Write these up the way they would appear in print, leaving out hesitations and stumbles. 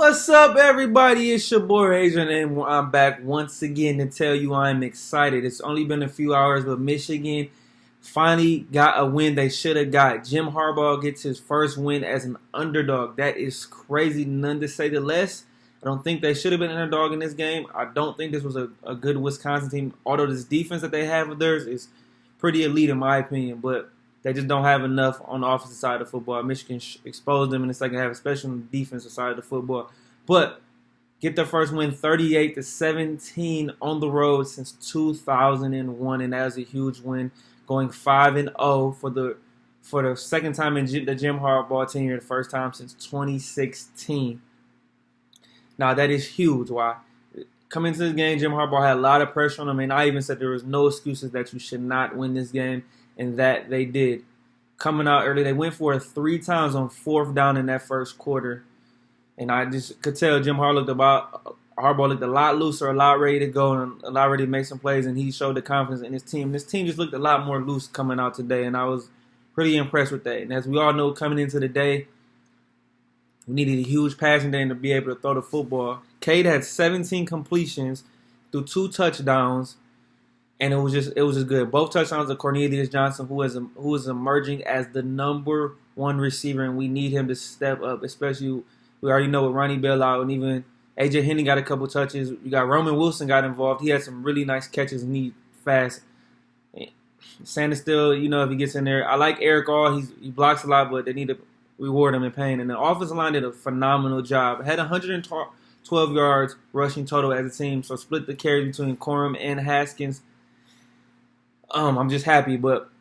What's up, everybody? It's your boy Adrian, and I'm back once again to tell you I'm excited. It's only been a few hours, but Michigan finally got a win they should have got. Jim Harbaugh gets his first win as an underdog. That is crazy, none to say the less. I don't think they should have been an underdog in this game. I don't think this was a good Wisconsin team, although this defense that they have of theirs is pretty elite in my opinion, but they just don't have enough on the offensive side of football. Michigan exposed them in the second half, especially on the defensive side of the football. But get their first win 38-17 on the road since 2001, and that was a huge win, going 5-0 for the second time in the Jim Harbaugh tenure, the first time since 2016. Now that is huge. Why? Coming into the game, Jim Harbaugh had a lot of pressure on him, and I even said there was no excuses that you should not win this game, and that they did. Coming out early, they went for it 3 times on 4th down in that first quarter, and I just could tell Jim Harbaugh looked a lot looser, a lot ready to go, and a lot ready to make some plays, and he showed the confidence in his team. This team just looked a lot more loose coming out today, and I was pretty impressed with that. And as we all know, coming into the day, we needed a huge passing game to be able to throw the football. Cade had 17 completions through 2 touchdowns, and it was just good. Both touchdowns of Cornelius Johnson, who is emerging as the number 1 receiver, and we need him to step up. Especially, we already know with Ronnie Bell out, and even AJ Henning got a couple touches. You got Roman Wilson got involved. He had some really nice catches, and he fast. Sanders still, if he gets in there. I like Eric All. He blocks a lot, but they need to reward him in pain. And the offensive line did a phenomenal job. Had 112 yards rushing total as a team, so split the carry between Corum and Haskins. I'm just happy, but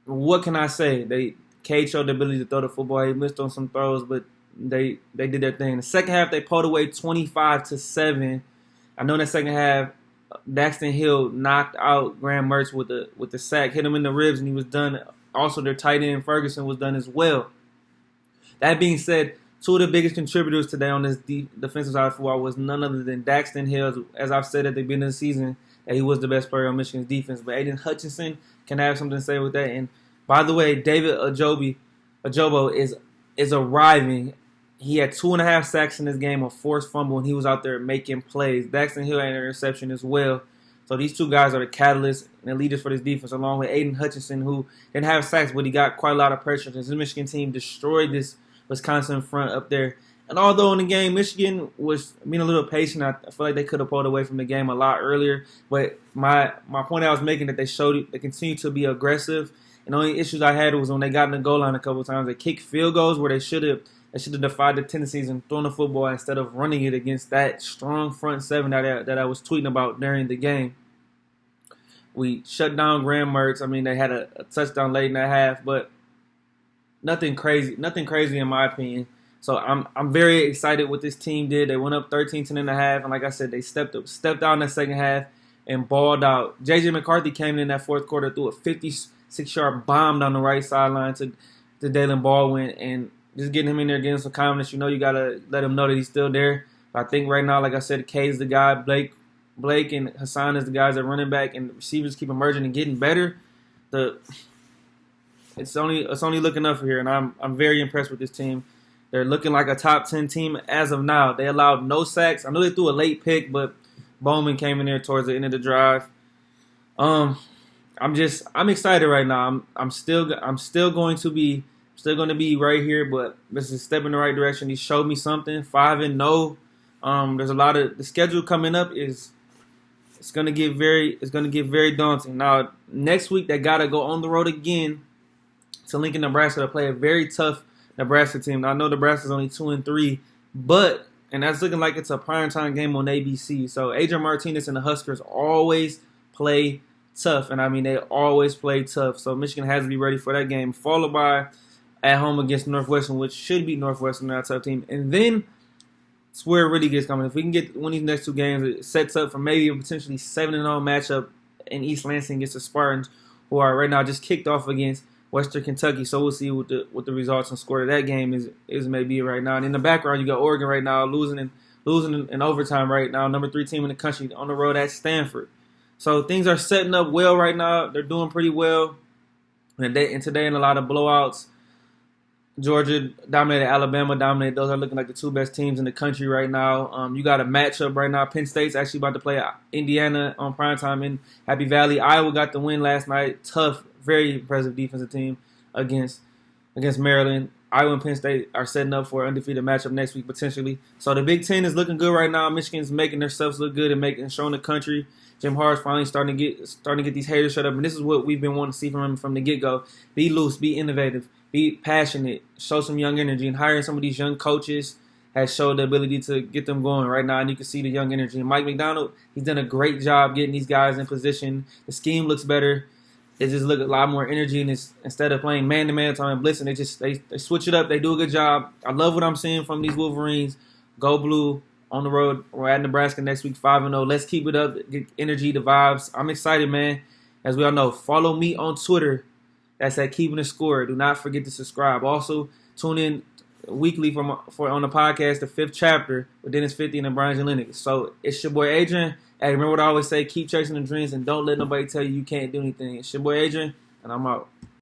what can I say? Cade showed the ability to throw the football. He missed on some throws, but they did their thing. In the second half, they pulled away 25-7. I know in the second half, Daxton Hill knocked out Graham Mertz with the sack, hit him in the ribs, and he was done. Also, their tight end Ferguson was done as well. That being said, 2 of the biggest contributors today on this defensive side of football was none other than Daxton Hill. As I've said at the beginning of the season, that he was the best player on Michigan's defense. But Aiden Hutchinson can have something to say with that. And by the way, David Ajobo is arriving. He had 2.5 sacks in this game, a forced fumble, and he was out there making plays. Daxton Hill had an interception as well. So these 2 guys are the catalysts and the leaders for this defense, along with Aiden Hutchinson, who didn't have sacks, but he got quite a lot of pressure. This Michigan team destroyed this Wisconsin front up there. And although in the game, Michigan was being a little patient, I feel like they could have pulled away from the game a lot earlier. But my point I was making, that they continue to be aggressive. And the only issues I had was when they got in the goal line a couple of times. They kicked field goals where they should have defied the tendencies and thrown the football instead of running it against that strong front 7 that I was tweeting about during the game. We shut down Graham Mertz. I mean, they had a touchdown late in that half, but nothing crazy in my opinion. So I'm very excited what this team did. They went up 13-10.5, and like I said, they stepped out in that second half and balled out. J.J. McCarthy came in that fourth quarter, threw a 56-yard bomb down the right sideline to Dalen Baldwin, and just getting him in there, getting some confidence. You got to let him know that he's still there. I think right now, like I said, Kay's the guy. Blake and Hassan is the guys that are running back, and the receivers keep emerging and getting better. It's only looking up here, and I'm very impressed with this team. They're looking like a top 10 team as of now. They allowed no sacks. I know they threw a late pick, but Bowman came in there towards the end of the drive. I'm excited right now. I'm still going to be right here, but this is a step in the right direction. He showed me something. 5-0. There's a lot of the schedule coming up it's gonna get very daunting. Now next week they gotta go on the road again to Lincoln, Nebraska, to play a very tough Nebraska team. Now, I know Nebraska's only 2-3, and that's looking like it's a primetime game on ABC. So Adrian Martinez and the Huskers always play tough, and I mean they always play tough. So Michigan has to be ready for that game, followed by at home against Northwestern, which should be Northwestern, not a tough team, and then it's where it really gets coming. If we can get one of these next 2 games, it sets up for maybe a potentially 7-0 matchup in East Lansing against the Spartans, who are right now just kicked off against Western Kentucky. So we'll see what the results and score of that game is maybe right now. And in the background, you got Oregon right now losing in overtime right now, number 3 team in the country on the road at Stanford. So things are setting up well right now. They're doing pretty well. And today in a lot of blowouts. Georgia dominated Alabama, dominated. Those are looking like the two best teams in the country right now. You got a matchup right now. Penn State's actually about to play Indiana on primetime in Happy Valley. Iowa got the win last night. Tough, very impressive defensive team against Maryland. Iowa and Penn State are setting up for an undefeated matchup next week potentially. So the Big Ten is looking good right now. Michigan's making themselves look good and showing the country. Jim Harbaugh's finally starting to get these haters shut up, and this is what we've been wanting to see from him from the get-go. Be loose, be innovative, be passionate, show some young energy, and hiring some of these young coaches has showed the ability to get them going right now, and you can see the young energy. And Mike McDonald, he's done a great job getting these guys in position. The scheme looks better. It just looks a lot more energy, and instead of playing man-to-man time blitzing, they switch it up. They do a good job. I love what I'm seeing from these Wolverines. Go Blue on the road. We're at Nebraska next week, 5-0. Let's keep it up. Get energy, the vibes. I'm excited, man. As we all know, follow me on Twitter. That's at Keeping the Score. Do not forget to subscribe. Also, tune in weekly for on the podcast, the 5th chapter with Dennis 50 and Brian Jelenic. So it's your boy Adrian. Hey, remember what I always say, keep chasing the dreams and don't let nobody tell you you can't do anything. It's your boy Adrian, and I'm out.